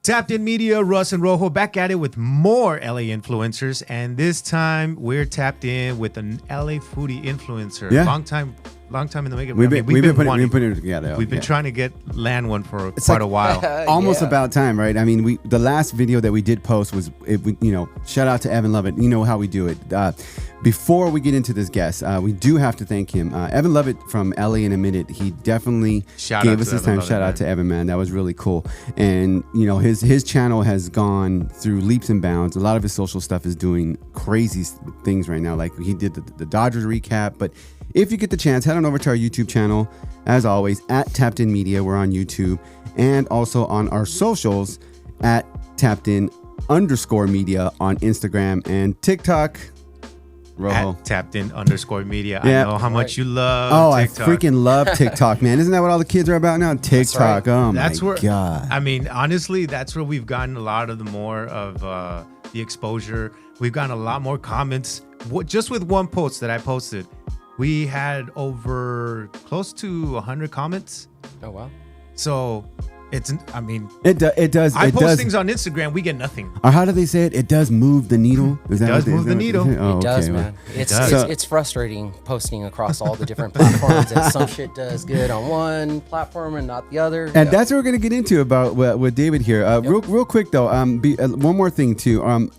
Tapped In Media, Russ and Rojo back at it with more LA influencers, and this time we're tapped in with an LA foodie influencer. Yeah. Long time in the making. We've been putting it together. We've been trying to land one for It's quite like- a while. Almost about time, right? I mean, the last video that we did post was, shout out to Evan Lovett. You know how we do it. Before we get into this guest, we do have to thank him. Evan Lovett from LA in a Minute. He definitely gave us his time. Shout out to Evan, man. That was really cool. And his channel has gone through leaps and bounds. A lot of his social stuff is doing crazy things right now. Like he did the Dodgers recap. But if you get the chance, head on over to our YouTube channel. As always, at Tapped In Media. We're on YouTube and also on our socials at Tapped In _media on Instagram and TikTok. Rojo. At Tapped In _media. Yeah. I know how much you love TikTok. I freaking love TikTok, man. Isn't that what all the kids are about now? TikTok. Right. Oh, that's my God. I mean, honestly, that's where we've gotten a lot of the more of the exposure. We've gotten a lot more comments. Just with one post that I posted, we had over close to 100 comments. Oh, wow. So it does. I post things on Instagram, we get nothing. Or how do they say it? It does move the needle. It does move the needle. It does, man. It's frustrating posting across all the different platforms, and some shit does good on one platform and not the other. And that's what we're gonna get into about with David here. Real quick though, one more thing too.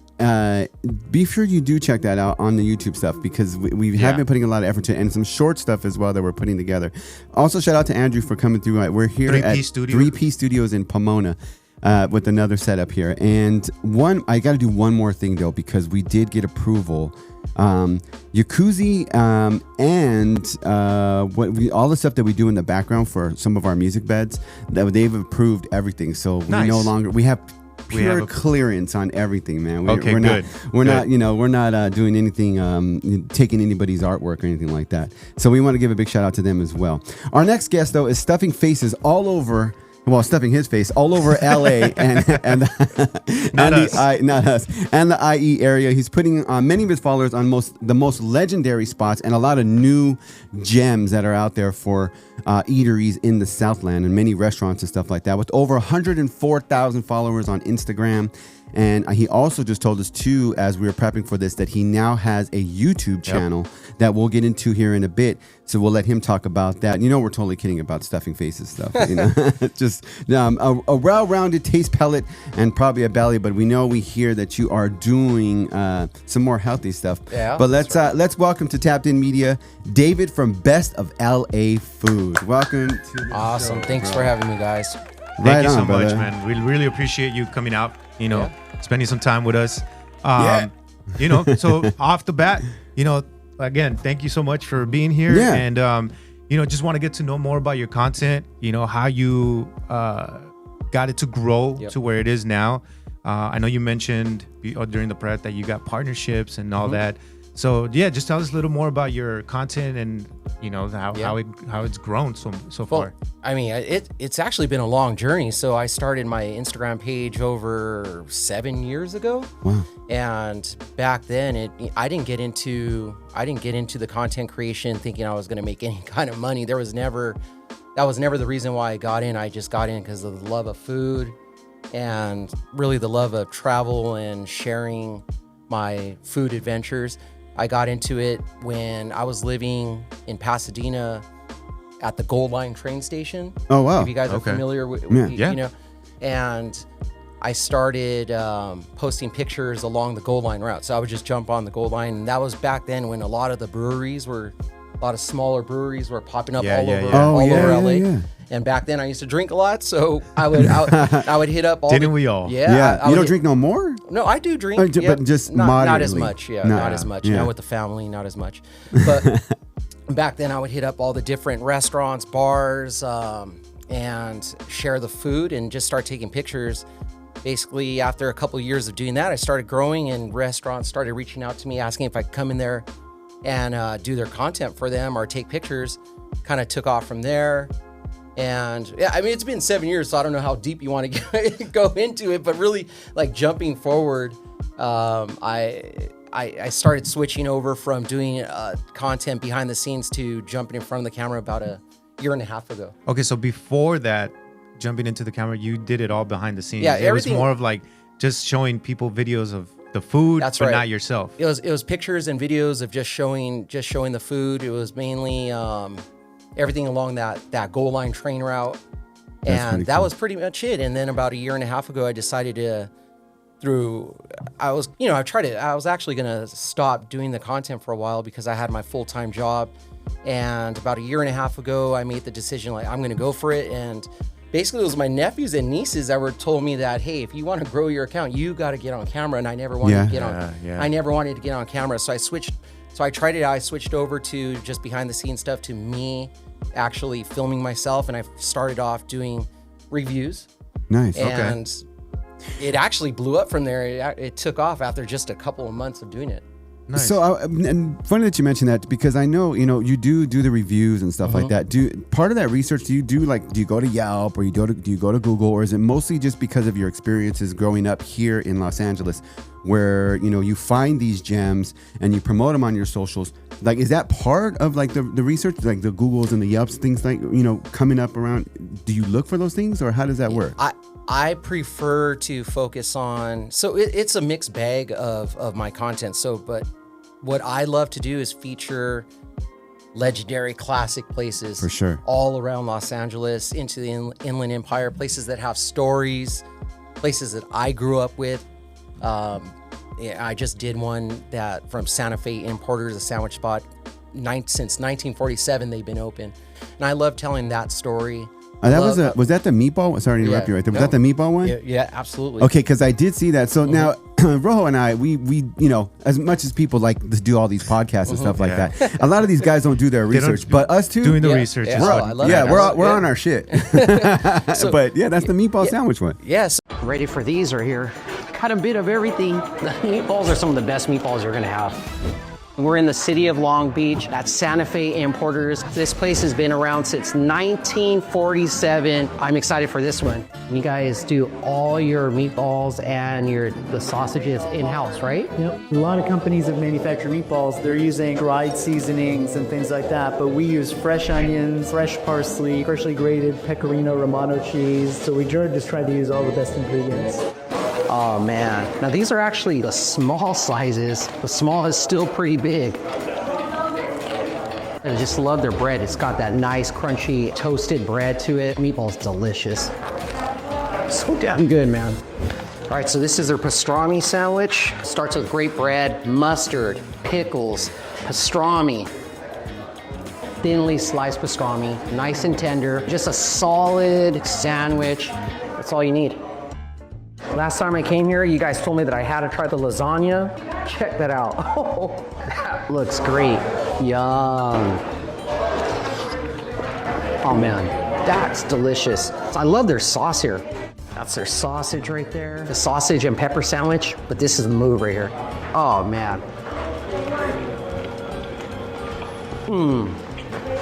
Be sure you do check that out on the YouTube stuff, because we have been putting a lot of effort to it, and some short stuff as well that we're putting together. Also, shout out to Andrew for coming through. We're here at 3P Studios in Pomona with another setup here. And I got to do one more thing though, because we did get approval. Jacuzzi and all the stuff that we do in the background for some of our music beds, that they've approved everything. So we have pure clearance on everything, man. We're not doing anything, taking anybody's artwork or anything like that. So we want to give a big shout out to them as well. Our next guest though is stuffing faces all over. Well, stuffing his face all over LA and the IE area. He's putting many of his followers on the most legendary spots and a lot of new gems that are out there for eateries in the Southland and many restaurants and stuff like that. With over 104,000 followers on Instagram. And he also just told us too, as we were prepping for this, that he now has a YouTube channel that we'll get into here in a bit. So we'll let him talk about that. We're totally kidding about stuffing faces stuff. Just a well-rounded taste palette and probably a belly. But we hear that you are doing some more healthy stuff. Yeah. But let's welcome to Tapped In Media, David from Best of LA Food. Welcome to the Awesome. show, Thanks for having me, guys. Thank you so much, man. We really appreciate you coming out. Spending some time with us. So off the bat, again, thank you so much for being here. Yeah. And, just want to get to know more about your content, how you got it to grow to where it is now. I know you mentioned during the prep that you got partnerships and all that. So just tell us a little more about your content and how it's grown so far. I mean, it's actually been a long journey. So I started my Instagram page over 7 years ago. Wow. And back then I didn't get into the content creation thinking I was going to make any kind of money. That was never the reason why I got in. I just got in because of the love of food and really the love of travel and sharing my food adventures. I got into it when I was living in Pasadena at the Gold Line train station. Oh, wow. If you guys are familiar with and I started posting pictures along the Gold Line route. So I would just jump on the Gold Line. And that was back then when a lot of smaller breweries were popping up all over LA. Yeah. And back then I used to drink a lot, so I would hit up all. Didn't we all? Yeah. You don't drink no more? No, I do drink, but just not as much. Yeah, not as much. Yeah. With the family, not as much. But back then I would hit up all the different restaurants, bars, and share the food and just start taking pictures. Basically, after a couple of years of doing that, I started growing, and restaurants started reaching out to me asking if I could come in there and do their content for them or take pictures. Kind of took off from there. And it's been 7 years, so I don't know how deep you want to go into it, but really, like, jumping forward, I started switching over from doing content behind the scenes to jumping in front of the camera about a year and a half ago. Okay, so before that, jumping into the camera, you did it all behind the scenes. Yeah, it was more of like just showing people videos of the food, That's but right. not yourself. It was pictures and videos of just showing the food. It was mainly everything along that goal line train route, and that was pretty much it. And then about a year and a half ago, I decided to. I was actually gonna stop doing the content for a while because I had my full-time job, and about a year and a half ago I made the decision like I'm gonna go for it. And basically it was my nephews and nieces that told me that, hey, if you want to grow your account, you got to get on camera. And I never wanted to get on. I never wanted to get on camera, so I switched. So I tried it out. I switched over to just behind the scenes stuff, to me actually filming myself, and I started off doing reviews. Nice. And it actually blew up from there. It took off after just a couple of months of doing it. Nice. So, and funny that you mentioned that, because I know, you do the reviews and stuff like that. Part of that research, do you go to Yelp, or do you go to Google, or is it mostly just because of your experiences growing up here in Los Angeles, where, you find these gems and you promote them on your socials? Like, is that part of like the research, like the Googles and the Yelps, things like, coming up around? Do you look for those things, or how does that work? I prefer to focus on, so it's a mixed bag of my content. So, but what I love to do is feature legendary classic places. For sure. All around Los Angeles, into the Inland Empire, places that have stories, places that I grew up with. I just did one that from Santa Fe Importers, a sandwich spot. Since 1947, they've been open. And I love telling that story. Was that the meatball? Sorry to interrupt you right there. Was that the meatball one? Yeah, absolutely. Okay, because I did see that. So now, Rojo and I, we as much as people like to do all these podcasts and stuff like that, a lot of these guys don't do their research. But us two, doing the research. We're on our shit. But yeah, that's the meatball sandwich one. Yes. Ready for these are here. Cut a bit of everything. The meatballs are some of the best meatballs you're gonna have. We're in the city of Long Beach at Santa Fe Importers. This place has been around since 1947. I'm excited for this one. You guys do all your meatballs and the sausages in-house, right? Yep. A lot of companies have manufactured meatballs. They're using dried seasonings and things like that, but we use fresh onions, fresh parsley, freshly grated pecorino romano cheese. So we just try to use all the best ingredients. Oh man. Now these are actually the small sizes. The small is still pretty big. And I just love their bread. It's got that nice crunchy toasted bread to it. Meatball's delicious. So damn good, man. All right, so this is their pastrami sandwich. Starts with great bread, mustard, pickles, pastrami. Thinly sliced pastrami, nice and tender. Just a solid sandwich. That's all you need. Last time I came here, you guys told me that I had to try the lasagna. Check that out. Oh, that looks great. Yum. Oh man, that's delicious. I love their sauce here. That's their sausage right there. The sausage and pepper sandwich, but this is the move right here. Oh man.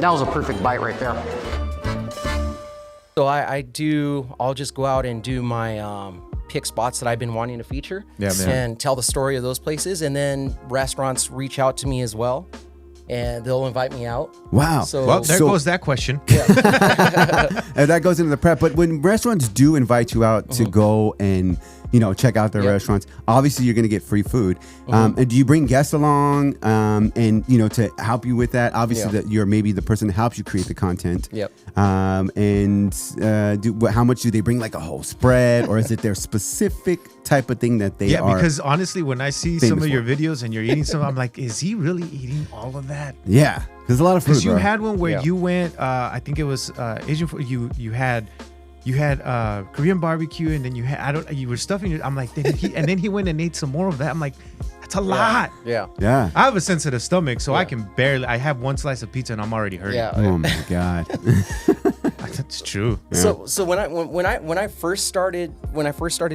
That was a perfect bite right there. So I'll just go out and do my pick spots that I've been wanting to feature and tell the story of those places. And then restaurants reach out to me as well, and they'll invite me out. Wow. So there goes that question. Yeah. And that goes into the prep. But when restaurants do invite you out to go and check out their restaurants, obviously you're going to get free food. And do you bring guests along and to help you with that? Obviously that you're maybe the person that helps you create the content. Yep. And how much do they bring, like a whole spread, or is it their specific type of thing that they are? Because honestly, when I see some of your videos and you're eating some, I'm like, is he really eating all of that? Yeah, there's a lot of food. Because you had one where you went, I think it was Asian food. You had Korean barbecue, and then you were stuffing it. I'm like, then he went and ate some more of that. I'm like, that's a lot. Yeah. I have a sensitive stomach, so I can I have one slice of pizza and I'm already hurting. Yeah. Oh my God. That's true. Yeah. So when I first started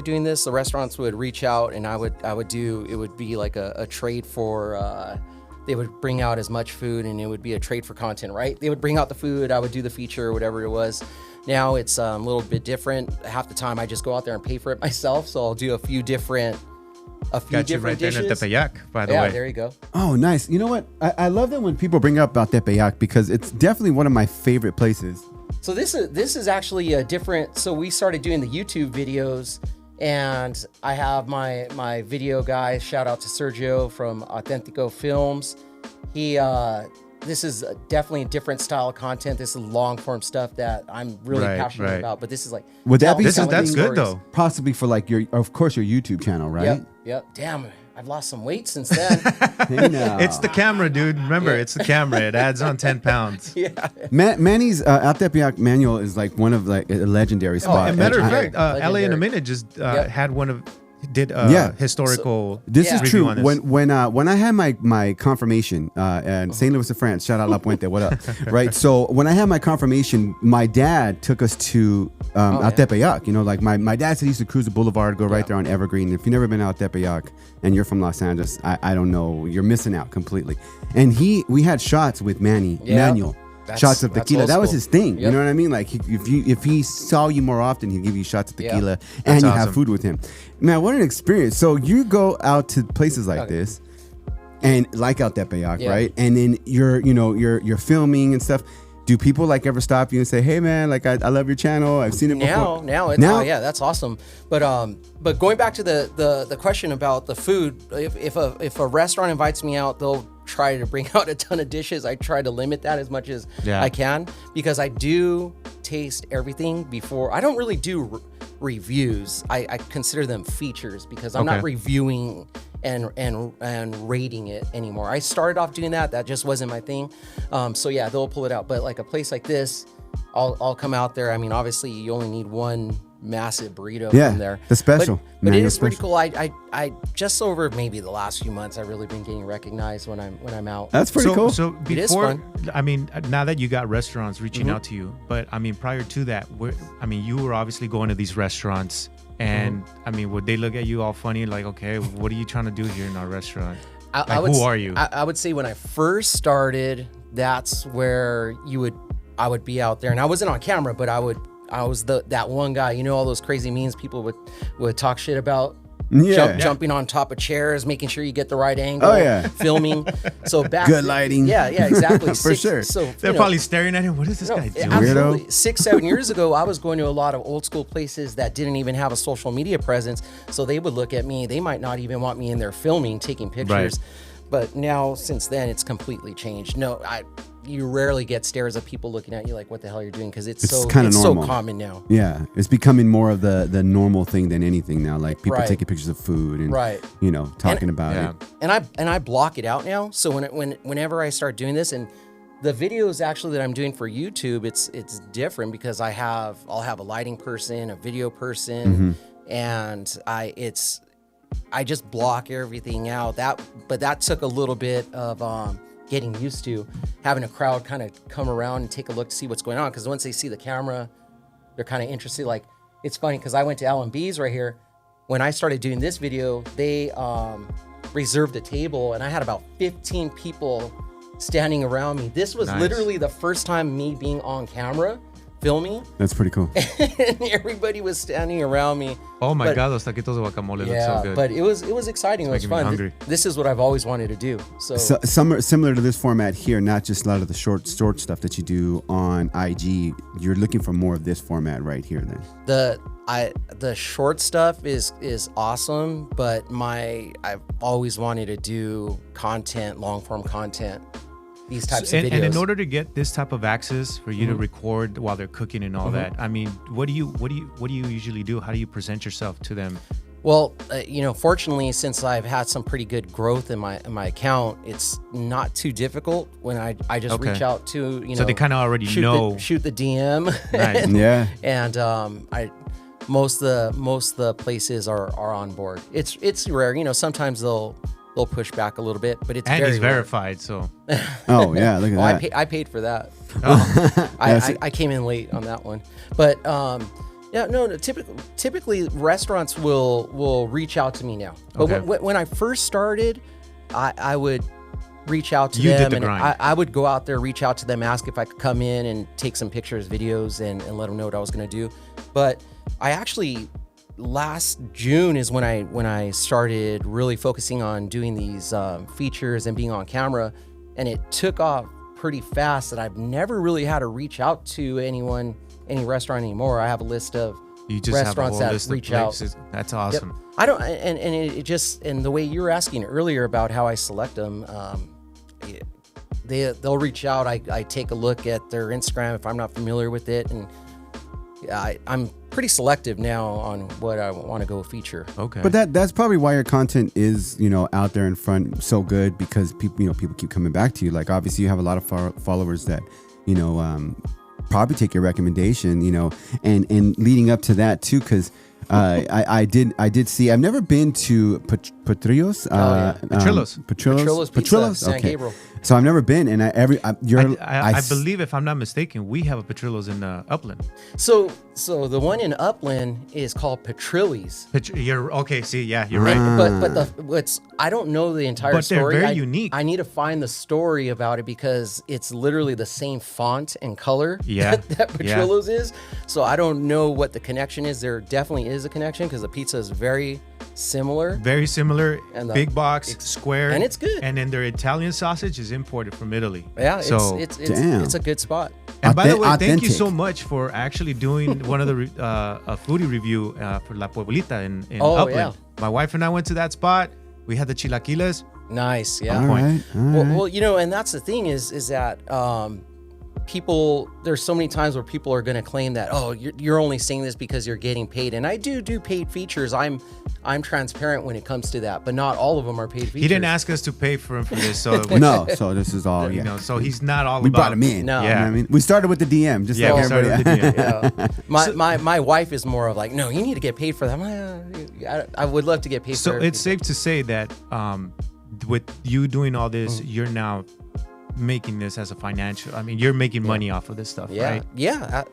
doing this, the restaurants would reach out, and it would be like a trade for they would bring out as much food, and it would be a trade for content, right? They would bring out the food, I would do the feature or whatever it was. Now it's a little bit different. Half the time I just go out there and pay for it myself, so I'll do a few different right dishes. There in Tepeyac, by the way. Yeah, there you go. Oh, nice. You know what? I love that when people bring up about Tepeyac, because it's definitely one of my favorite places So this is actually a different. So we started doing the YouTube videos, and I have my video guy. Shout out to Sergio from Authentico Films. This is definitely a different style of content. This is long form stuff that I'm really passionate about. But this is like, would that be that's good though? Possibly for like your YouTube channel, right? Yep. Damn it. I've lost some weight since then. Hey, now. It's the camera, dude. Remember, it's the camera. It adds on 10 pounds. Yeah. Manny's Al Tepeyac manual is like one of like a legendary spot. As a matter of fact, LA in a Minute just had one of historical. This is true. When I had my confirmation in St. Louis of France, shout out La Puente, what up? Right. So when I had my confirmation, my dad took us to Al Tepeyac. You know, like my dad said he used to cruise the boulevard, go right there on Evergreen. If you've never been to Al Tepeyac and you're from Los Angeles, I don't know, you're missing out completely. And we had shots with Manny manual. Shots of tequila. That was his thing. Yep. You know what I mean? Like if he saw you more often, he'd give you shots of tequila and you have food with him. Man, what an experience. So you go out to places like this and like Al Tepeyac, right? And then you're filming and stuff. Do people like ever stop you and say, "Hey man, like I love your channel. I've seen it before." Now that's awesome. But going back to the question about the food, if a restaurant invites me out, they'll try to bring out a ton of dishes. I try to limit that as much as I can, because I do taste everything before. I don't really do reviews. I consider them features, because I'm not reviewing and rating it anymore. I started off doing that. That just wasn't my thing. So yeah, they'll pull it out. But like a place like this, I'll come out there. I mean, obviously you only need one massive burrito from there. The special. But it is pretty cool. I just over maybe the last few months, I've really been getting recognized when I'm out. That's pretty cool. So before, it is fun. I mean, now that you got restaurants reaching out to you, but I mean, prior to that, you were obviously going to these restaurants, and I mean, would they look at you all funny, like, okay, what are you trying to do here in our restaurant? Who are you? I would say when I first started, that's where I would be out there, and I wasn't on camera, but I was that one guy, all those crazy memes people would talk shit about. Jumping on top of chairs, making sure you get the right angle, filming. So good lighting. Yeah, exactly. For sure. So they're probably staring at him. What is this guy doing? Absolutely. 6-7 years ago, I was going to a lot of old school places that didn't even have a social media presence. So they would look at me. They might not even want me in there filming, taking pictures. Right. But now, since then, it's completely changed. No, you rarely get stares of people looking at you like, what the hell you're doing? Because it's so common now. Yeah, it's becoming more of the normal thing than anything now. Like people taking pictures of food and talking about it. And I block it out now. So whenever I start doing this, and the videos actually that I'm doing for YouTube, it's different, because I'll have a lighting person, a video person, and I just block everything out. But that took a little bit of getting used to, having a crowd kind of come around and take a look to see what's going on, because once they see the camera, they're kind of interested. Like, it's funny because I went to L&B's right here. When I started doing this video, they reserved a table, and I had about 15 people standing around me. This was literally the first time me being on camera filming. That's pretty cool. And everybody was standing around me. Oh my God, those taquitos de guacamole look so good. But it was exciting. It was fun. This is what I've always wanted to do. So similar to this format here, not just a lot of the short stuff that you do on IG. You're looking for more of this format right here then. The short stuff is awesome, but I've always wanted to do content, long form content. These types of videos. And in order to get this type of access for you to record while they're cooking and all that, I mean, what do you usually do? How do you present yourself to them? Well, fortunately, since I've had some pretty good growth in my account, it's not too difficult when I just reach out to, So they kind of already know. Shoot the DM. Nice. And most of the places are on board. It's rare, sometimes they'll push back a little bit, but it's he's verified, so. Oh yeah, look at that. I paid for that. Oh. I came in late on that one, but typically restaurants will reach out to me now. But when I first started, I would reach out to them, and I would go out there, reach out to them, ask if I could come in and take some pictures, videos, and let them know what I was going to do. But I actually, last June is when I started really focusing on doing these features and being on camera, and it took off pretty fast that I've never really had to reach out to any restaurant anymore. I have a list of restaurants that reach out. That's awesome. Yep. I don't, and it just, and the way you were asking earlier about how I select them, they'll reach out. I take a look at their Instagram if I'm not familiar with it, and I'm pretty selective now on what I want to go feature. Okay. But that's probably why your content is, out there in front so good, because people keep coming back to you. Like, obviously you have a lot of followers that, probably take your recommendation, and leading up to that too, because I did see. I've never been to Petrillo's. Petrillo's, San Gabriel. So I've never been, and I believe, if I'm not mistaken, we have a Petrillo's in Upland. So the one in Upland is called Petrilli's. You're okay. See, yeah, you're right. But I don't know the entire story. But they're very unique. I need to find the story about it, because it's literally the same font and color that Petrillo's is. So I don't know what the connection is. There definitely is a connection, because the pizza is very similar. Very similar. And big box, square, and it's good. And then their Italian sausage is imported from Italy. Yeah, it's a good spot. And by the way, thank you so much for actually doing one of the a foodie review for La Pueblita in Upland. Yeah. My wife and I went to that spot. We had the chilaquiles. Nice, yeah. All right. Well, and that's the thing is that people, there's so many times where people are going to claim that, oh, you're only saying this because you're getting paid. And I do paid features. I'm transparent when it comes to that, but not all of them are paid features. He didn't ask us to pay for him for this, so no. So this is all, so he's not all. We brought him in. No, yeah. I mean, we started with the DM, just like everybody. With the DM. My wife is more of like, no, you need to get paid for that. I would love to get paid. So it's safe to say that with you doing all this, you're now making this as a financial. I mean, you're making money off of this stuff, right? Yeah.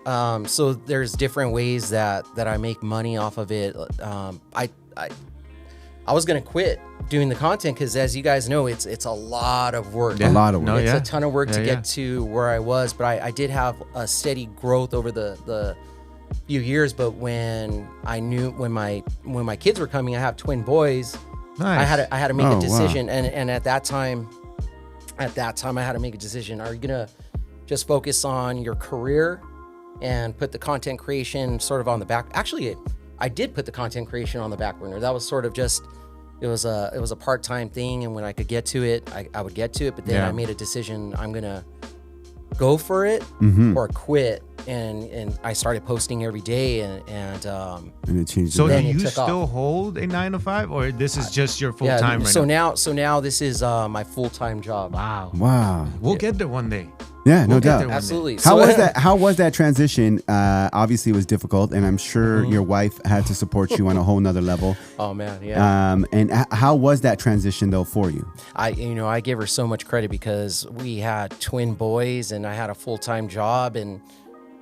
So there's different ways that I make money off of it. I was gonna quit doing the content, because, as you guys know, it's a lot of work. A lot of work. It's a ton of work to get to where I was, but I did have a steady growth over the few years. But when my kids were coming, I have twin boys. Nice. I had to make a decision, and at that time I had to make a decision. Are you gonna just focus on your career and put the content creation sort of on the back? Actually, I did put the content creation on the back burner. That was sort of just, it was a part-time thing, and when I could get to it, I would get to it. But then I made a decision: I'm gonna go for it or quit. And I started posting every day, and it changed. So do you still hold a 9-to-5, or this is just your full time right now? So now this is my full-time job. Wow. We'll get there one day. Yeah, no doubt. Absolutely. How was that transition? Obviously, it was difficult, and I'm sure your wife had to support you on a whole nother level. Oh man, yeah. And how was that transition though for you? I give her so much credit, because we had twin boys, and I had a full-time job, and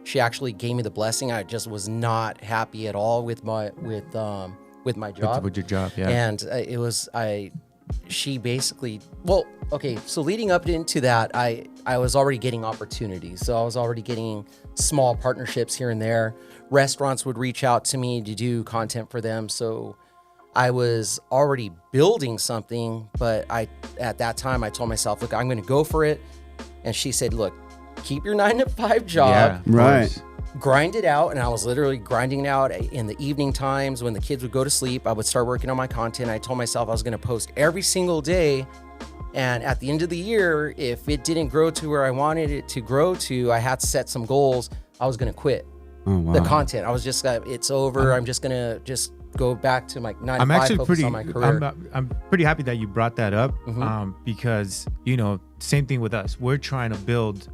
she actually gave me the blessing. I just was not happy at all with my job. With your job, yeah. And she basically, so leading up into that, I was already getting opportunities. So I was already getting small partnerships here and there. Restaurants would reach out to me to do content for them. So I was already building something, but at that time I told myself, look, I'm going to go for it. And she said, look, keep your 9-to-5 job. Yeah, right. Grind it out. And I was literally grinding it out in the evening times when the kids would go to sleep. I would start working on my content. I told myself I was going to post every single day. And at the end of the year, if it didn't grow to where I wanted it to grow to, I had to set some goals. I was going to quit the content. I was just, it's over. I'm just going to go back to my 9-to-5, focus on my career. I'm pretty happy that you brought that up, because, same thing with us. We're trying to build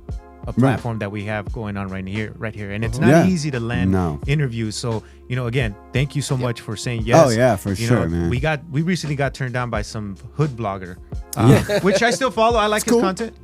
a platform that we have going on right here, and it's not easy to land interviews. So again, thank you so much for saying yes. Oh yeah, for sure, man. We recently got turned down by some hood blogger, which I still follow. I like his content,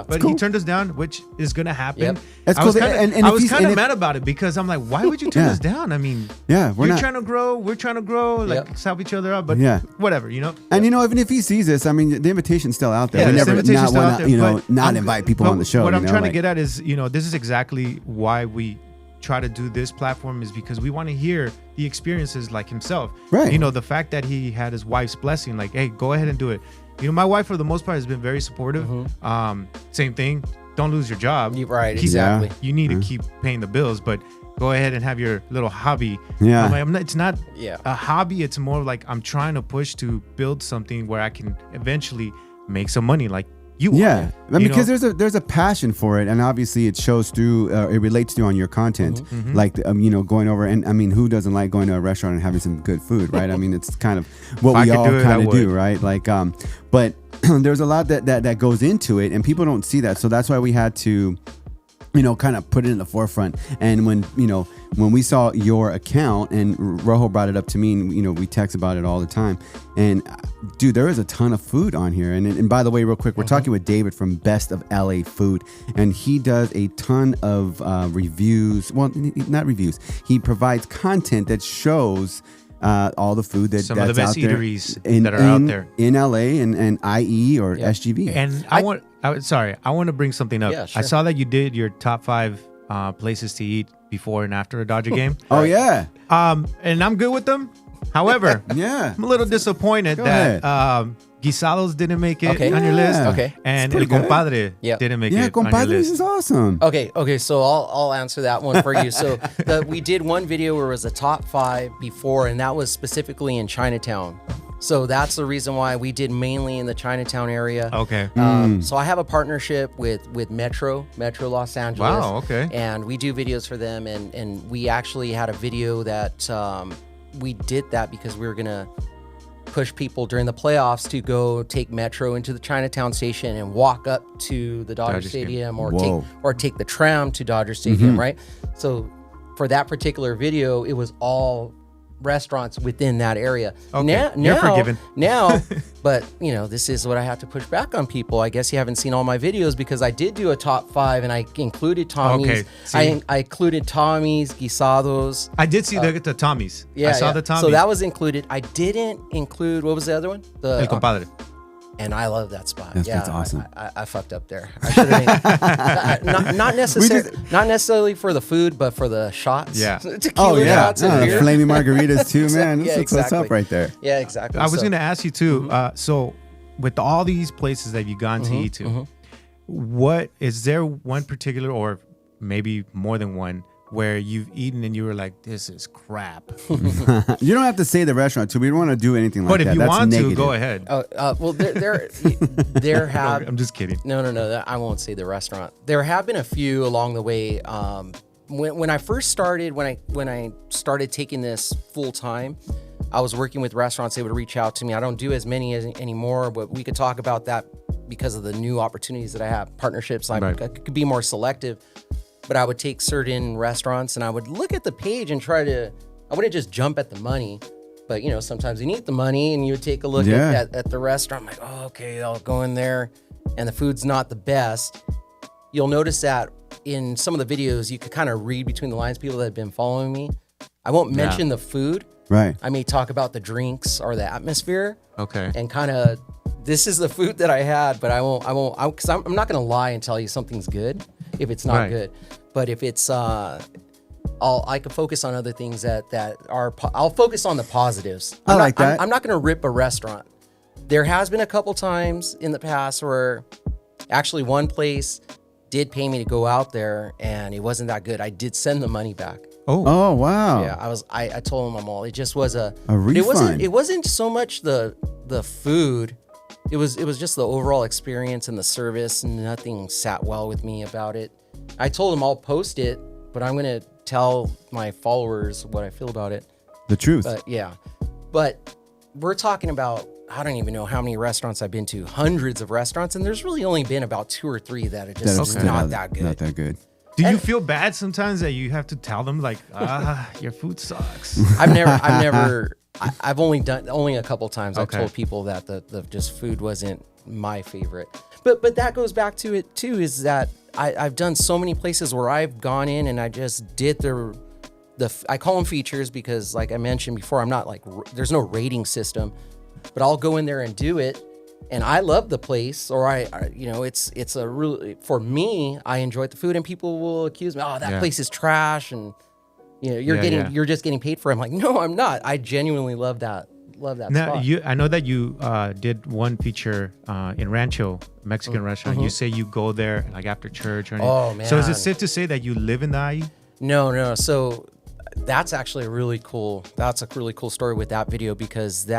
but he turned us down, which is gonna happen. That's I cool. I was kind of mad about it, because I'm like, why would you turn us down? I mean, you're trying to grow, we're trying to grow, like let's help each other out, but whatever, And even if he sees this, I mean, the invitation's still out there. Yeah, we never not want to, not invite people on the show. What I'm trying to get at is, this is exactly why we try to do this platform, is because we want to hear the experiences like himself. Right. The fact that he had his wife's blessing, like, hey, go ahead and do it. My wife for the most part has been very supportive. Same thing. don't lose your job. Right, exactly. You need to keep paying the bills, but go ahead and have your little hobby. Yeah. It's not a hobby. It's more like I'm trying to push to build something where I can eventually make some money. Like you. Yeah. Because there's a passion for it, and obviously it shows through. It relates through on your content, like going over. And I mean, who doesn't like going to a restaurant and having some good food, right? I mean, it's kind of what we all kind of do, right? Like, but there's a lot that goes into it, and people don't see that. So that's why we had to, kind of put it in the forefront. And when we saw your account, and Rojo brought it up to me, and we text about it all the time. And dude, there is a ton of food on here. And by the way, real quick, we're talking with David from Best of LA Food, and he does a ton of reviews. Well, not reviews. He provides content that shows all the food that's some of the best out there eateries that are out there in LA and IE or SGV. And I want to bring something up. Yeah, sure. I saw that you did your top 5 places to eat before and after a Dodger game. Oh yeah. And I'm good with them. However, yeah, I'm a little disappointed that Guisados didn't make it on your list. Okay. And El Compadre didn't make it on your Compadre list. is awesome. Okay. So I'll answer that one for you. So we did one video where it was a top 5 before, and that was specifically in Chinatown. So that's the reason why we did mainly in the Chinatown area. Okay. So I have a partnership with Metro Los Angeles. Wow, okay. And we do videos for them, and we actually had a video that we did that because we were gonna push people during the playoffs to go take Metro into the Chinatown station and walk up to the Dodger Stadium or take the tram to Dodger Stadium, right? So for that particular video, it was all restaurants within that area. Okay. You're forgiven. Now, but this is what I have to push back on people. I guess you haven't seen all my videos because I did do a top 5 and I included Tommy's. Okay. I included Tommy's, Guisados. I did see the Tommy's. Yeah, I saw the Tommy's. So that was included. I didn't include, what was the other one? El Compadre. And I love that spot. That's awesome. I fucked up there. I should have not necessarily for the food, but for the shots. Yeah. Tequila shots and beer. Flaming margaritas too, man. Yeah, That's what's up right there. Yeah, exactly. I was going to ask you too. So with all these places that you've gone to eat to, what is there one particular, or maybe more than one, where you've eaten and you were like, this is crap? You don't have to say the restaurant too. We don't want to do anything like that. But if you That's want negative. to, go ahead. Well, there have. I'm just kidding. No. I won't say the restaurant. There have been a few along the way. When I first started, when I started taking this full time, I was working with restaurants. They would reach out to me. I don't do as many anymore, but we could talk about that because of the new opportunities that I have, partnerships. I could be more selective. But I would take certain restaurants and I would look at the page and I wouldn't just jump at the money, but sometimes you need the money and you would take a look at the restaurant. I'm like, oh, okay, I'll go in there and the food's not the best. You'll notice that in some of the videos, you could kind of read between the lines, people that have been following me. I won't mention the food. Right. I may talk about the drinks or the atmosphere. Okay. And kind of, this is the food that I had, but I won't, because I'm not going to lie and tell you something's good if it's not good. But if it's, I can focus on other things that are, I'll focus on the positives. I like that. I'm not going to rip a restaurant. There has been a couple times in the past where actually one place did pay me to go out there and it wasn't that good. I did send the money back. Oh wow. Yeah, I told them all. It just was a refund. It wasn't so much the food. It was just the overall experience and the service. Nothing sat well with me about it. I told them I'll post it, but I'm gonna tell my followers what I feel about it. The truth. But we're talking about, I don't even know how many restaurants I've been to, hundreds of restaurants, and there's really only been about 2 or 3 that are just not that good. Not that good. Do you feel bad sometimes that you have to tell them like, your food sucks? I've only done a couple times. I've told people that the just food wasn't my favorite. But that goes back to it too, is that I've done so many places where I've gone in and I just did I call them features because, like I mentioned before, I'm not like, there's no rating system, but I'll go in there and do it. And I love the place, or it's a really, for me, I enjoyed the food, and people will accuse me, that place is trash, and you're just getting paid for it. I'm like, no, I'm not. I genuinely love that that Now, spot. I know that you did one feature in Rancho, Mexican restaurant. You say you go there like after church or anything. Oh, man. So is it safe to say that you live in the IE? No. So that's actually a really cool story with that video, because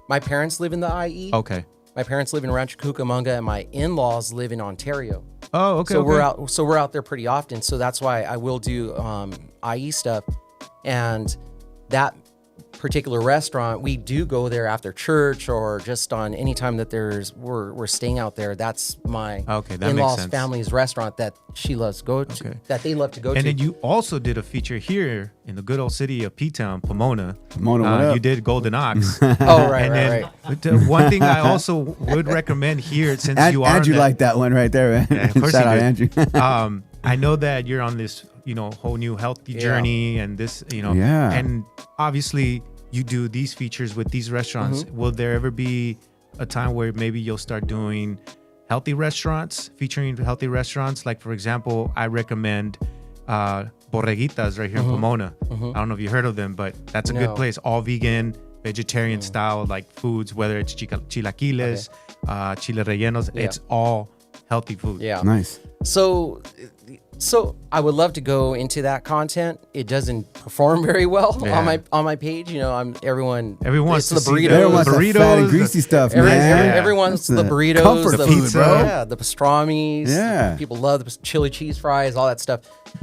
my parents live in the IE. Okay. My parents live in Rancho Cucamonga, and my in-laws live in Ontario. Oh, okay. So we're out there pretty often. So that's why I will do IE stuff, and that particular restaurant, we do go there after church or just on any time that we're staying out there. That's my in-laws family's restaurant that she loves to go to, that they love to go to. And then you also did a feature here in the good old city of P-Town, Pomona. What you did Golden Ox. Oh, right, right. One thing I also would recommend here, since you are Andrew liked that one right there, man. Yeah, of course Shout out, he did. Andrew. I know that you're on this, whole new healthy journey, and this, and obviously you do these features with these restaurants. Will there ever be a time where maybe you'll start doing healthy restaurants, featuring healthy restaurants? Like, for example, I recommend Borreguitas right here in Pomona. I don't know if you heard of them, but that's a good place. All vegan, vegetarian style, like foods, whether it's chilaquiles, chile rellenos, it's all healthy food. Yeah. Nice. So I would love to go into that content. It doesn't perform very well on my page. Everyone wants the to burritos, Everyone wants that fat and greasy stuff, man. Everyone's the burritos, comfort the food, bro. Yeah, the pastrami's. Yeah. People love the chili cheese fries, all that stuff.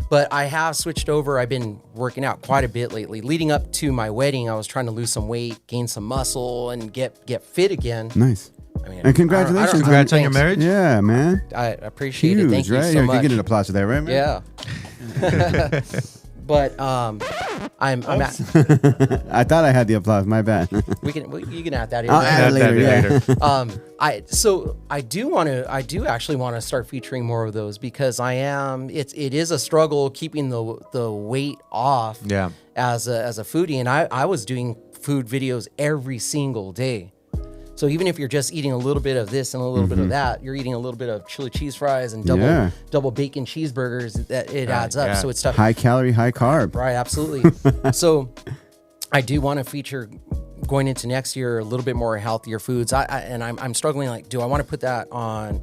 But I have switched over. I've been working out quite a bit lately. Leading up to my wedding, I was trying to lose some weight, gain some muscle, and get fit again. Nice. And congratulations. Congrats on your marriage. Yeah, man. I appreciate Huge, it. Thank you right? so much. You get an applause for that, right, man? Yeah. But I'm at. I thought I had the applause. My bad. You can add that in. I'll add it later. I do actually want to start featuring more of those, because it is a struggle keeping the weight off. Yeah. As a foodie, and I was doing food videos every single day. So even if you're just eating a little bit of this and a little bit of that, you're eating a little bit of chili cheese fries and double bacon cheeseburgers. That it adds up. So it's tough. High calorie, high carb. Right, absolutely. So I do want to feature going into next year a little bit more healthier foods. I'm struggling. Like, do I want to put that on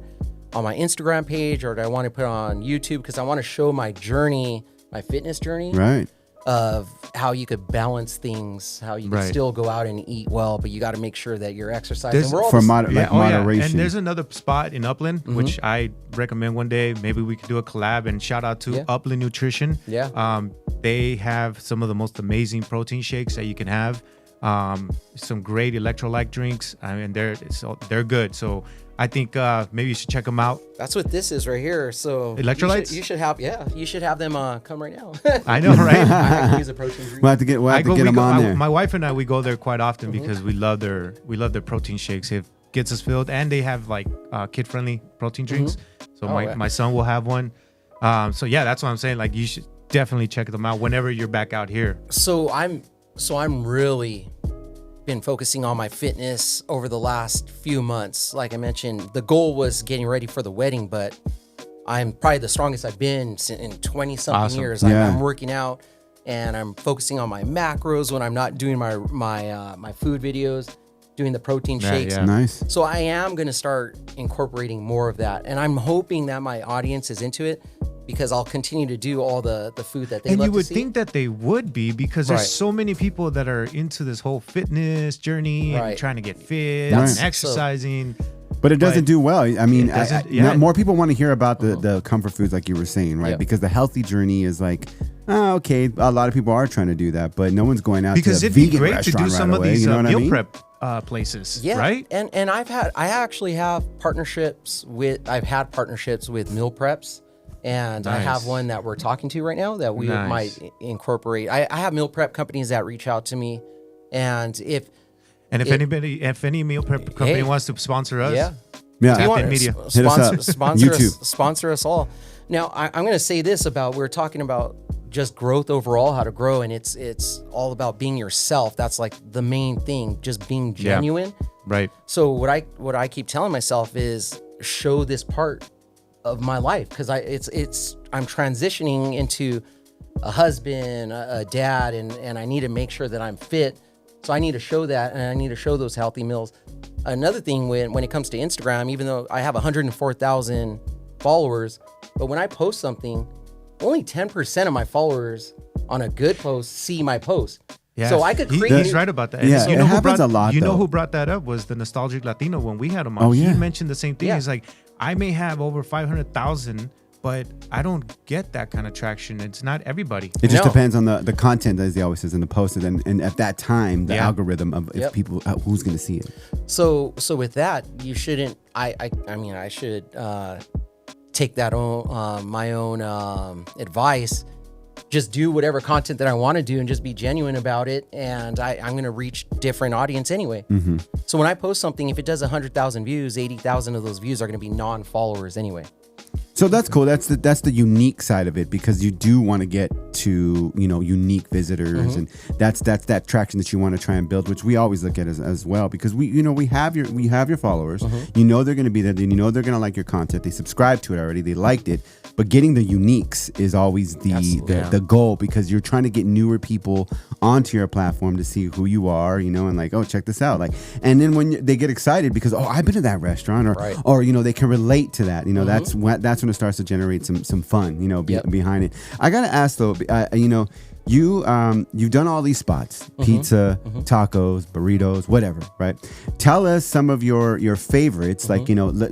my Instagram page, or do I want to put it on YouTube? Because I want to show my journey, my fitness journey. Right. Of how you could balance things, how you could still go out and eat well, but you got to make sure that you're exercising. Moderation. And there's another spot in Upland, which I recommend one day. Maybe we could do a collab, and shout out to Upland Nutrition. Yeah. They have some of the most amazing protein shakes that you can have. Some great electrolyte drinks. I mean, they're good. So I think maybe you should check them out. That's what this is right here. So electrolytes. You should have them come right now. I know, right? I can use a protein drink. We'll have to get them on there. My wife and I, we go there quite often because we love their protein shakes. It gets us filled, and they have like kid friendly protein drinks. So my son will have one. So yeah, that's what I'm saying. Like, you should definitely check them out whenever you're back out here. So I'm really been focusing on my fitness over the last few months. Like I mentioned, the goal was getting ready for the wedding, but I'm probably the strongest I've been in 20 something years. I'm working out, and I'm focusing on my macros when I'm not doing my food videos, doing the protein shakes. Yeah. Nice. So I am going to start incorporating more of that, and I'm hoping that my audience is into it, because I'll continue to do all the food that they love to see. And you would think that they would be, because there's so many people that are into this whole fitness journey and trying to get fit and exercising. But it doesn't do well. I mean, more people want to hear about the comfort foods, like you were saying, right? Because the healthy journey is like, okay, a lot of people are trying to do that, but no one's going out to a vegan restaurant. Because it'd be great to do some of these meal prep places, right? And I actually have partnerships with meal preps. And I have one that we're talking to right now that we might incorporate. I have meal prep companies that reach out to me, and if any meal prep company wants to sponsor us, media, sponsor us all. Now I'm going to say this we're talking about just growth overall, how to grow, and it's all about being yourself. That's like the main thing, just being genuine. Right. So what I keep telling myself is, show this part of my life, because I'm transitioning into a husband, a dad, and I need to make sure that I'm fit So I need to show that, and I need to show those healthy meals. Another thing when it comes to Instagram, even though I have 104,000 followers, but when I post something, only 10% of my followers on a good post see my post. Yeah. So I could create. He's right about that. Yeah, you it happens a lot. You know who brought that up was the Nostalgic Latino when we had him on. Oh, yeah. He mentioned the same thing. He's like, I may have over 500,000, but I don't get that kind of traction. It's not everybody. It just depends on the content, as he always says in the post, and at that time, the algorithm of if people who's going to see it. So with that, you shouldn't. I mean, I should take that my own advice. Just do whatever content that I want to do and just be genuine about it. And I'm going to reach different audience anyway. Mm-hmm. So when I post something, if it does 100,000 views, 80,000 of those views are going to be non-followers anyway. So that's cool. That's the unique side of it, because you do want to get to, unique visitors, and that's that traction that you want to try and build, which we always look at as well, because we have your followers. They're going to be there, they're going to like your content. They subscribe to it already. They liked it. But getting the uniques is always the goal, because you're trying to get newer people onto your platform to see who you are, and like, oh, check this out. Like, and then when they get excited because, oh, I've been to that restaurant, or they can relate to that. That's when it starts to generate some fun, behind it. I gotta ask though, you've done all these spots, pizza, tacos, burritos, whatever, right? Tell us some of your favorites, like,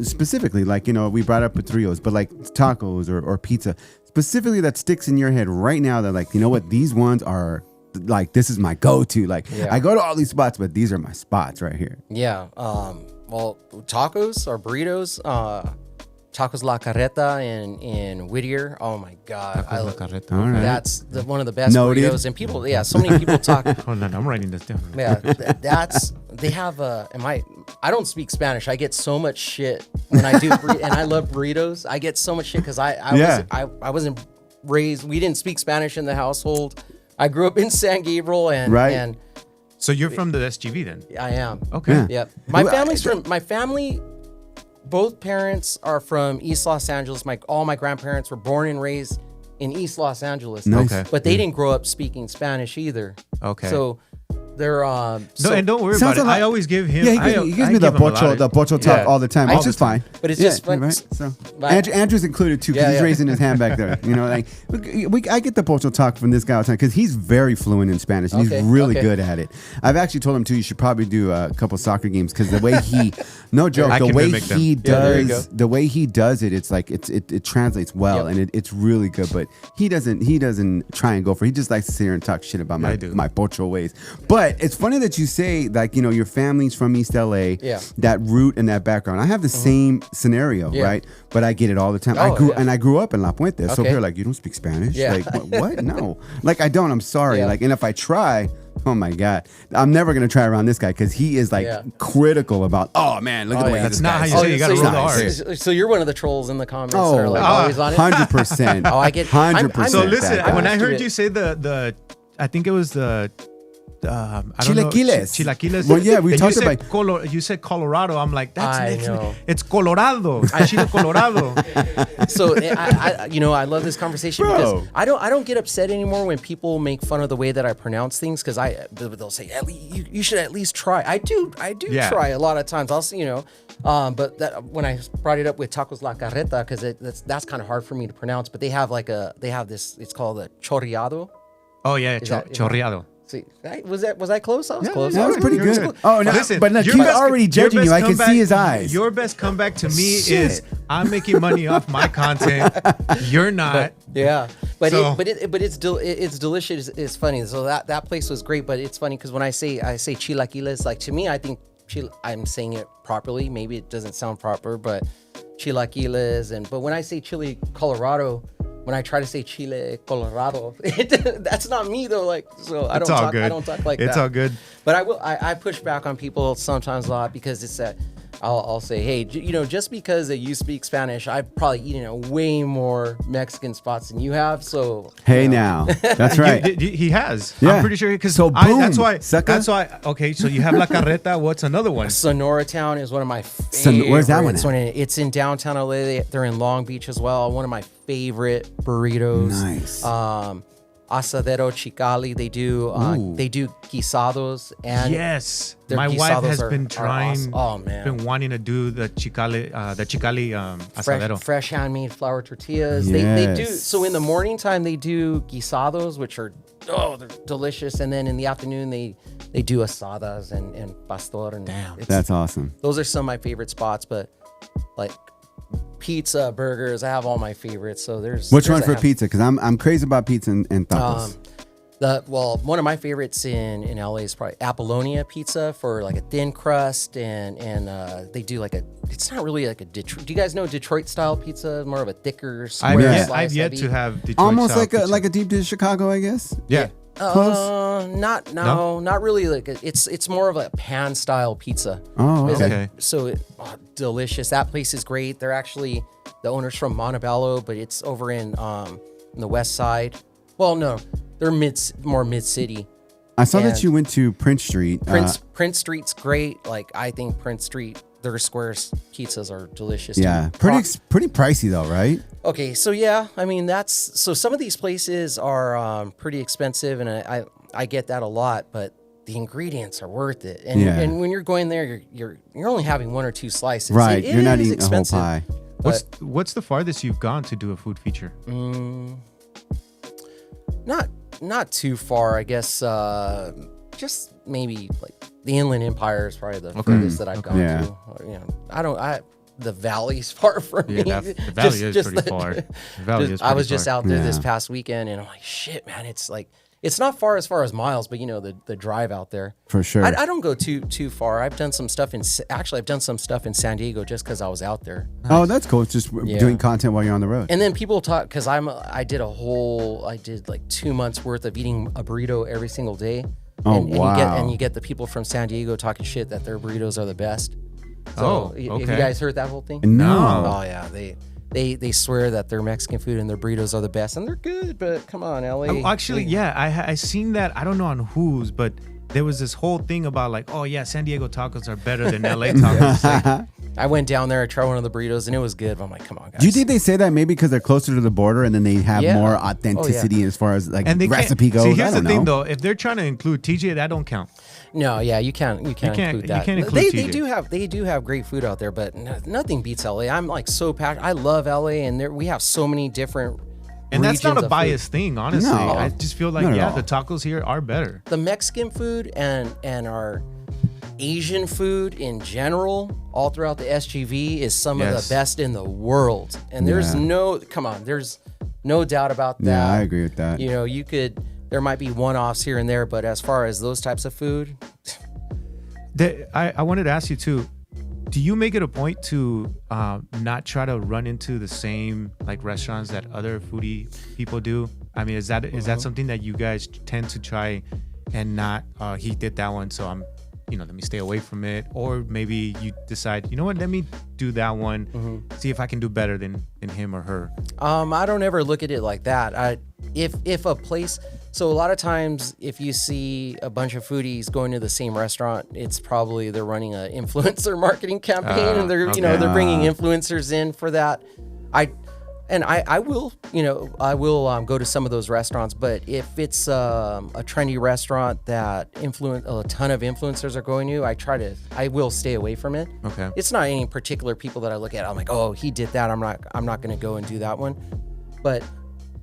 specifically, like, we brought up Patrillos, but like tacos or pizza, specifically that sticks in your head right now that, like, what, these ones are, like, this is my go-to. Like, I go to all these spots, but these are my spots right here. Yeah. Well, tacos or burritos, Tacos La Carreta in Whittier. Oh my God. Tacos La Carreta. That's one of the best burritos. And people, so many people talk. Hold on, I'm writing this down. Yeah, they have I don't speak Spanish. I get so much shit when I do, and I love burritos. I get so much shit because I wasn't raised, we didn't speak Spanish in the household. I grew up in San Gabriel and so you're from the SGV then? I am. Okay. Yeah. My family, both parents are from East Los Angeles. All my grandparents were born and raised in East Los Angeles. Nice. Okay. But they didn't grow up speaking Spanish either. Okay. So they're and don't worry about it. I always give him. He gives me the pocho talk all the time, which is fine. But it's just fun. Right? So Andrew's included too, because he's raising his hand back there. Like, I get the pocho talk from this guy all the time, because he's very fluent in Spanish and he's really good at it. I've actually told him too, you should probably do a couple soccer games, because the way he, no joke, the way he does it, it's like it translates well, and it's really good. But he doesn't try and go for it. He just likes to sit here and talk shit about my pocho ways. But it's funny that you say, like, your family's from East LA, that root and that background. I have the same scenario, right? But I get it all the time. I grew up in La Puente, so people are like, you don't speak Spanish? Like, what? No. Like, I don't. I'm sorry. Like, and if I try, oh my God, I'm never gonna try around this guy, because he is like critical about. Oh man, look at the way that's not how you say. You gotta roll the R. So you're one of the trolls in the comments that are like always on it. 100%. I get 100%. So listen, when I heard you say the, I think it was the. Chilaquiles. Well, yeah, we talked about. You said Colorado. I'm like, it's Colorado. Chile Colorado. So I love this conversation, because I don't get upset anymore when people make fun of the way that I pronounce things, because they'll say, you should at least try. I do try a lot of times. But when I brought it up with Tacos La Carreta, because that's kind of hard for me to pronounce, but they have this. It's called a chorreado. Oh yeah, chorreado. See, was I close? I was close. That was pretty good. Oh no, listen, but look, he's already judging you. I can see his eyes. Your best comeback to me is I'm making money off my content. You're not. It's delicious. It's funny. So that place was great, but it's funny because when I say chilaquiles, like, to me, I think I'm saying it properly. Maybe it doesn't sound proper, but chilaquiles, but when I say Chile Colorado, when I try to say Chile Colorado, that's not me though. Like, so I don't talk like that. It's all good. But I push back on people sometimes a lot, because it's that I'll say, hey, just because that you speak Spanish, I've probably eaten way more Mexican spots than you have. So now, that's right. He has. Yeah. I'm pretty sure, because that's why. Okay, so you have La Carreta. What's another one? Sonora Town is one of my favorites. Where's that one? It's in downtown LA. They're in Long Beach as well. One of my favorite burritos. Nice. asadero chicali. They do guisados, and yes, their my wife has guisados been are trying. awesome. Oh man, been wanting to do the chicali asadero. fresh handmade flour tortillas. Yes. They do so in the morning time. They do guisados, which are they're delicious, and then in the afternoon they do asadas and pastor. And That's awesome. Those are some of my favorite spots, but like pizza, burgers, I have all my favorites. So there's Which one for pizza? Because I'm crazy about pizza and tacos. One of my favorites in LA is probably Apollonia pizza for like a thin crust, and they do like it's not really like a Detroit. Do you guys know Detroit style pizza? More of a thicker square I've yet to have Detroit almost style like pizza. a deep dish Chicago, I guess. Yeah. Close? Not really. Like it's more of a pan style pizza. Oh, okay. So delicious. That place is great. They're actually the owners from Montebello, but it's over in the west side. Well, no, they're more mid city. I saw that you went to Prince Street. Prince Street's great. Like I think Prince Street, their squares pizzas are delicious. Yeah, too. pretty pricey though, right? Okay, so yeah, I mean some of these places are pretty expensive, and I get that a lot, but the ingredients are worth it. And when you're going there, you're only having one or two slices. Right, It you're not is eating expensive. a whole pie. What's the farthest you've gone to do a food feature? Not too far, I guess. Just maybe like the Inland Empire is probably the furthest that I've gone to. The valley's far from me. Yeah, the valley is pretty far. I was just out there this past weekend, and I'm like, shit, man, it's like it's not far as miles, but the drive out there. For sure. I don't go too far. I've done some stuff in in San Diego just because I was out there. Oh, that's cool. It's just doing content while you're on the road. And then people talk because I did like 2 months worth of eating a burrito every single day. Oh, and wow. you get the people from San Diego talking shit that their burritos are the best. So, Have you okay. guys heard that whole thing? No. Oh yeah, they swear that their Mexican food and their burritos are the best, and they're good. But come on, LA. Actually, I seen that. I don't know on whose, but there was this whole thing about like, oh yeah, San Diego tacos are better than LA tacos. I went down there, I tried one of the burritos, and it was good. But I'm like, come on, guys. Do you think they say that maybe because they're closer to the border and then they have more authenticity as far as like recipe goes? See, here's the thing though: if they're trying to include TJ, that don't count. No, yeah, you can't include that. You can't include TJ. They do have great food out there, but nothing beats LA. I'm like so passionate. I love LA, and we have so many different. And that's not a biased food. thing, honestly. No. I just feel like the tacos here are better. The Mexican food and our Asian food in general, all throughout the SGV, is some of the best in the world. And there's there's no doubt about that. Yeah, I agree with that. There might be one-offs here and there, but as far as those types of food, I wanted to ask you too. Do you make it a point to not try to run into the same like restaurants that other foodie people do? I mean, is that something that you guys tend to try and not? He did that one, so I'm, let me stay away from it. Or maybe you decide, you know what? Let me do that one. See if I can do better than him or her. I don't ever look at it like that. If a place. So a lot of times, if you see a bunch of foodies going to the same restaurant, it's probably they're running an influencer marketing campaign, and they're they're bringing influencers in for that. I will go to some of those restaurants, but if it's a trendy restaurant that a ton of influencers are going to, I will stay away from it. Okay, it's not any particular people that I look at. I'm like, oh, he did that. I'm not going to go and do that one, but.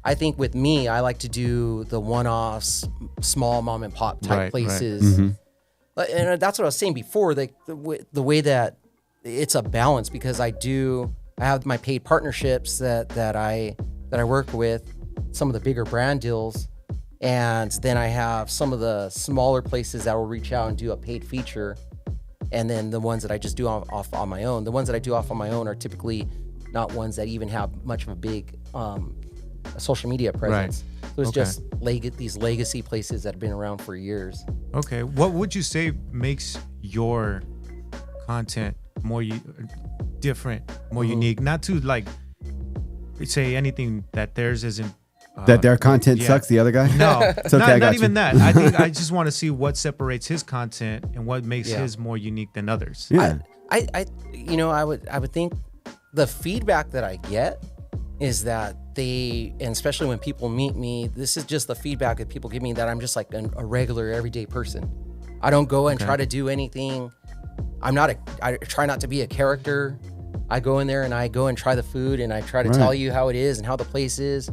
I think with me, I like to do the one-offs, small mom and pop type places. Right. Mm-hmm. And that's what I was saying before, the way that it's a balance, because I have my paid partnerships that I work with, some of the bigger brand deals, and then I have some of the smaller places that will reach out and do a paid feature, and then the ones that I just do off on my own. The ones that I do off on my own are typically not ones that even have much of a big social media presence. Right. So it's just these legacy places that have been around for years. Okay. What would you say makes your content more different, more unique? Not to like say anything that theirs isn't. That their content sucks, the other guy? No, it's okay, not even that. I think I just want to see what separates his content and what makes his more unique than others. Yeah. I would think the feedback that I get is that and especially when people meet me, this is just the feedback that people give me, that I'm just like a regular everyday person. I don't go and try to do anything. I try not to be a character. I go in there and I go and try the food, and I try to tell you how it is and how the place is.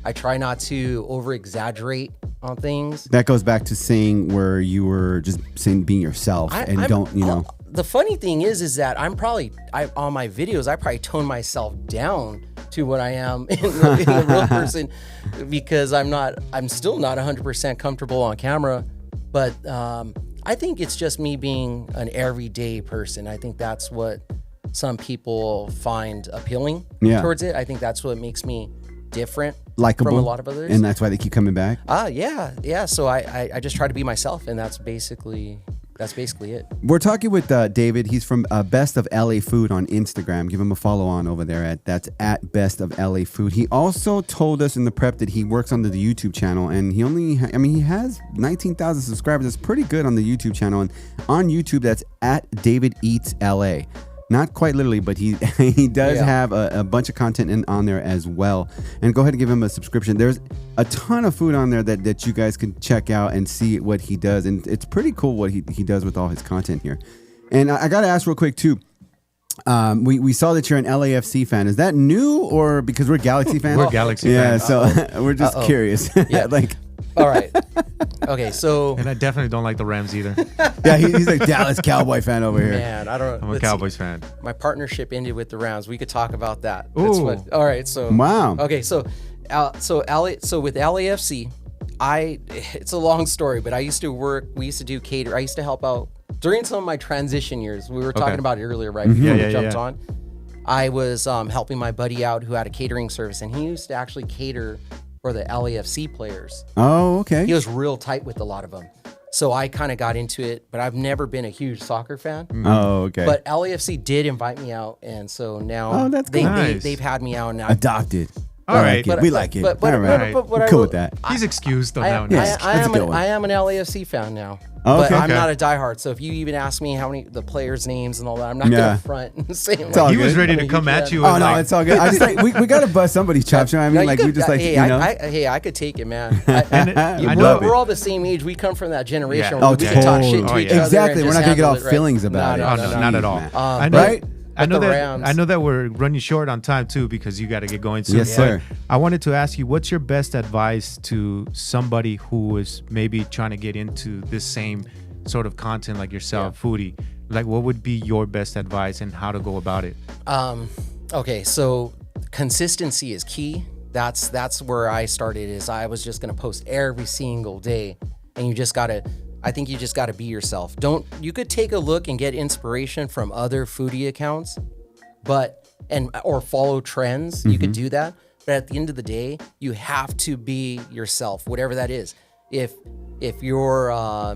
I try not to over exaggerate on things. That goes back to saying where you were just saying being yourself The funny thing is that on my videos, I probably tone myself down to what I am in the real person, because I'm still not 100% comfortable on camera. But I think it's just me being an everyday person. I think that's what some people find appealing towards it. I think that's what makes me different, likable from a lot of others, and that's why they keep coming back. Yeah. So I just try to be myself, and that's basically it. We're talking with David. He's from Best of LA Food on Instagram. Give him a follow on over there that's at Best of LA Food. He also told us in the prep that he works under the YouTube channel, and he has 19,000 subscribers. That's pretty good on the YouTube channel, and on YouTube that's at David Eats LA. Not quite literally, but he does have a bunch of content on there as well. And go ahead and give him a subscription. There's a ton of food on there that you guys can check out and see what he does. And it's pretty cool what he does with all his content here. And I got to ask real quick, too. We saw that you're an LAFC fan. Is that new, or because we're Galaxy fans? We're Galaxy fans. Yeah, so we're just curious. Yeah. All right. Okay, so... And I definitely don't like the Rams either. Yeah, he's a Dallas Cowboy fan over here. Man, I'm a Cowboys fan. My partnership ended with the Rams. We could talk about that. Ooh. All right, so... Wow. Okay, so with LAFC, it's a long story, but we used to do cater. I used to help out during some of my transition years. We were talking about it earlier, right? Before we jumped on. I was helping my buddy out who had a catering service, and he used to actually cater for the LAFC players. Oh, okay. He was real tight with a lot of them. So I kind of got into it, but I've never been a huge soccer fan. Oh, okay. But LAFC did invite me out, and so now they've had me out now. Adopted. All right. We like it. But we're cool with that. He's excused on that one. Yes. I am an LAFC fan now. Oh, okay. But I'm not a diehard. So if you even ask me how many the players' names and all that, I'm not going to front and say he was ready to come at you. Oh no, it's all good. I just we got to bust somebody's chops. You know what I mean? I could take it, man. We're all the same age. We come from that generation where we can talk shit to each other. Exactly. We're not going to get all feelings about it. No, not at all. Right? I know that we're running short on time too, because you got to get going soon. Yes, sir. I wanted to ask you, what's your best advice to somebody who is maybe trying to get into this same sort of content like yourself, foodie? Like, what would be your best advice and how to go about it? Okay, so consistency is key. That's where I started. Is I was just gonna post every single day, and I think you just gotta be yourself. You could take a look and get inspiration from other foodie accounts, or follow trends. You could do that, but at the end of the day, you have to be yourself, whatever that is. If you're a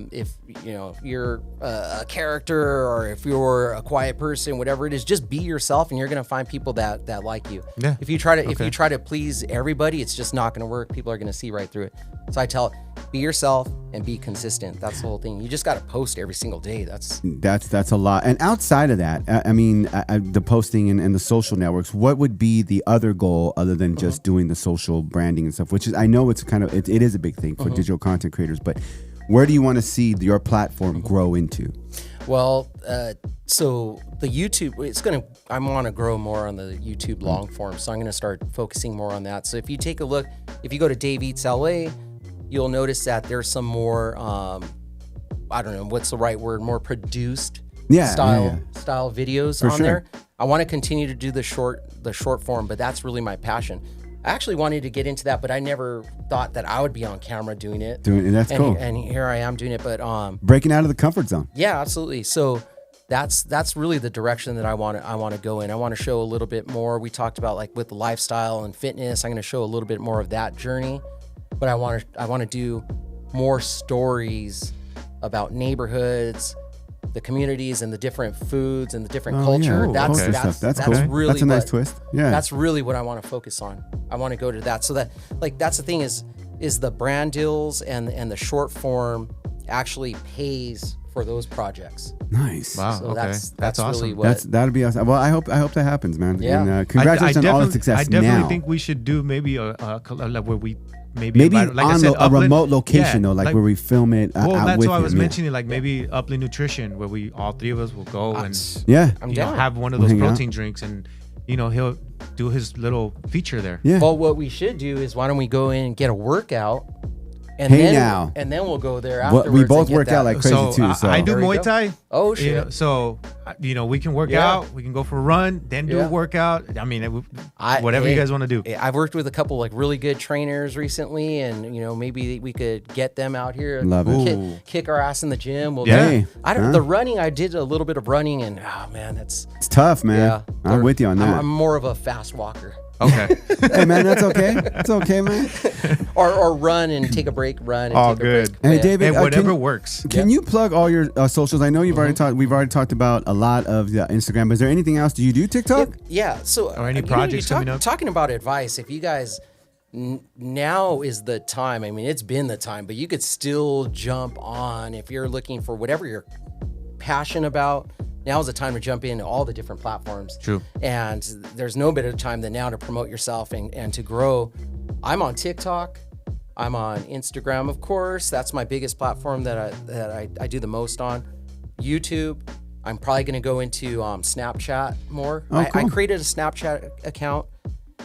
character, or if you're a quiet person, whatever it is, just be yourself, and you're gonna find people that like you. Yeah. If you try to please everybody, it's just not gonna work. People are gonna see right through it. So I tell, be yourself and be consistent. That's the whole thing. You just gotta post every single day. That's a lot. And outside of that, the posting and the social networks, what would be the other goal other than just doing the social branding and stuff? Which is, I know it's it is a big thing for digital content creators, but where do you want to see your platform grow into? Well, so the YouTube, I want to grow more on the YouTube long form. So I'm going to start focusing more on that. So if you take a look, if you go to Dave Eats LA, you'll notice that there's some more, I don't know, what's the right word, more produced style videos on there. I want to continue to do the short form, but that's really my passion. I actually wanted to get into that, but I never thought that I would be on camera doing it. That's cool. And here I am doing it, but breaking out of the comfort zone. Yeah, absolutely. So that's really the direction that I want to go in. I want to show a little bit more. We talked about like with the lifestyle and fitness. I'm going to show a little bit more of that journey, but I want to do more stories about neighborhoods, the communities, and the different foods and the different culture. Yeah. That's cool. really that's a nice twist. Yeah, that's really what I want to focus on. I want to go to that, so that that's the thing is the brand deals and the short form actually pays for those projects. Nice. Wow. So Okay. that's awesome. really what. That'd be awesome. Well, I hope that happens, man. Yeah. And, congratulations on all the success. I definitely now. think we should do maybe a like where we maybe on a Upland, remote location though, like where we film it. Well, out that's with why I him, was yeah. mentioning, like maybe Upland Nutrition, where we all three of us will go and I'm you know, down. have one of those Hang out. protein drinks, and you know he'll do his little feature there. Yeah. Well, what we should do is why don't we go in and get a workout, and Hey, then now. and then we'll go there Well, afterwards. we and both get work that. out like crazy too. So I do There you Muay go. Thai. Oh You shit! know, so you know we can work Yeah. out, we can go for a run, then do Yeah. a workout. I mean, whatever you guys want to do. I've worked with a couple like really good trainers recently, and you know maybe we could get them out here. Love it. Ooh. Kick our ass in the gym. We'll Yeah. Hey, I don't. huh? The running, I did a little bit of running, and oh man, It's tough, man. yeah. I'm with you on that. I'm more of a fast walker, Okay. Hey, man, that's okay. It's okay, man. or run and take a break, run. And All take good. A break. Hey, Yeah. David, Hey, whatever can, works. can you plug all your socials? I know you've already talked. We've already talked about a lot of the Instagram. But is there anything else? Do you do TikTok? Yeah. So Or any you know, projects coming up? Talking about advice, if you guys now is the time. I mean, it's been the time, but you could still jump on if you're looking for whatever you're passionate about. Now is the time to jump into all the different platforms. True. And there's no better time than now to promote yourself and to grow. I'm on TikTok. I'm on Instagram, of course. That's my biggest platform that I do the most on. YouTube. I'm probably going to go into Snapchat more. Oh, I cool. created a Snapchat account,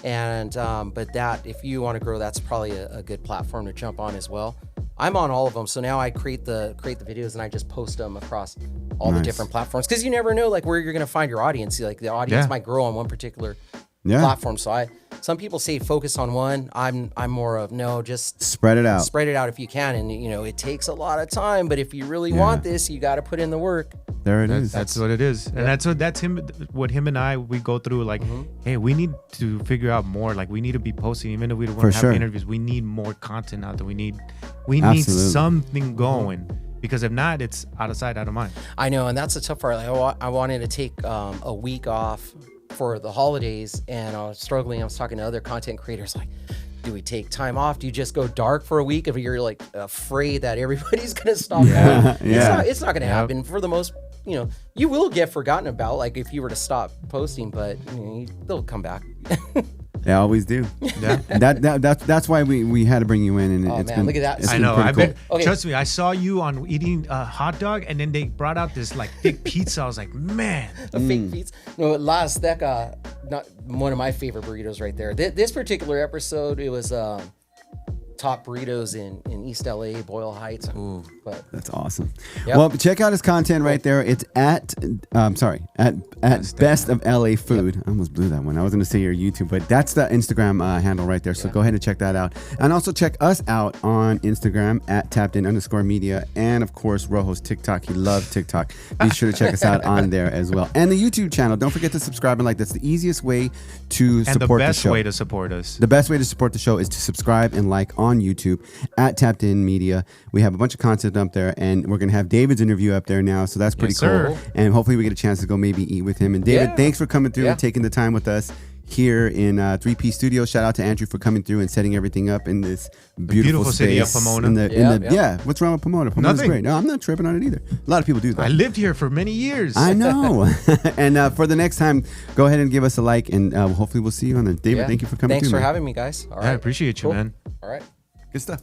and but that if you want to grow, that's probably a good platform to jump on as well. I'm on all of them, so now I create the videos and I just post them across all the different platforms because you never know like where you're going to find your audience. Like the audience Yeah. might grow on one particular Yeah. platform. So some people say focus on one. I'm more of no, just Spread it out. spread it out if you can, and you know it takes a lot of time. But if you really want this, you got to put in the work. There it is. That's what it is, and that's him. What him and I we go through. Like, hey, we need to figure out more. Like, we need to be posting, even if we don't want to have sure. interviews. We need more content out there. We need Absolutely. something going because if not, it's out of sight, out of mind. I know, and that's the tough part. Like, I wanted to take a week off for the holidays, and I was struggling. I was talking to other content creators, like, do we take time off? Do you just go dark for a week if you're like afraid that everybody's gonna stop? Yeah. Going? Yeah. It's not gonna happen for the most. You know, you will get forgotten about, like if you were to stop posting, but you know, they'll come back. They always do. Yeah. And that's why we had to bring you in. And Oh, it's man, been, look at that. it's I been know. pretty I cool. bet. Okay. Trust me. I saw you on eating a hot dog, and then they brought out this like thick pizza. I was like, man. A fake pizza. No, La Azteca, not one of my favorite burritos right there. This particular episode, it was top burritos in East LA, Boyle Heights. Ooh. But That's awesome. Yep. Well, check out his content right there. It's at Best of LA Food. I almost blew that one. I was going to say your YouTube, but that's the Instagram handle right there. So go ahead and check that out. And also check us out on Instagram at tappedin_media. And of course, Rojo's TikTok. He loves TikTok. Be sure to check us out on there as well. And the YouTube channel. Don't forget to subscribe and like. That's the easiest way to support the show. And the best way to support us. The best way to support the show is to subscribe and like on YouTube at Tapped In Media. We have a bunch of content up there, and we're gonna have David's interview up there now, so that's pretty Yes, cool. sir. And hopefully we get a chance to go maybe eat with him. And David, Yeah. thanks for coming through Yeah. and taking the time with us here in 3P Studio. Shout out to Andrew for coming through and setting everything up in this beautiful city of space. Pomona. Yeah. What's wrong with Pomona? Pomona's Nothing. great. No, I'm not tripping on it either. A lot of people do that. I lived here for many years. I know. And for the next time, go ahead and give us a like, and hopefully we'll see you on there. David, yeah. thank you for coming Thanks through. for man. having me, guys. All right. I appreciate you, Cool. man. All right. Good stuff.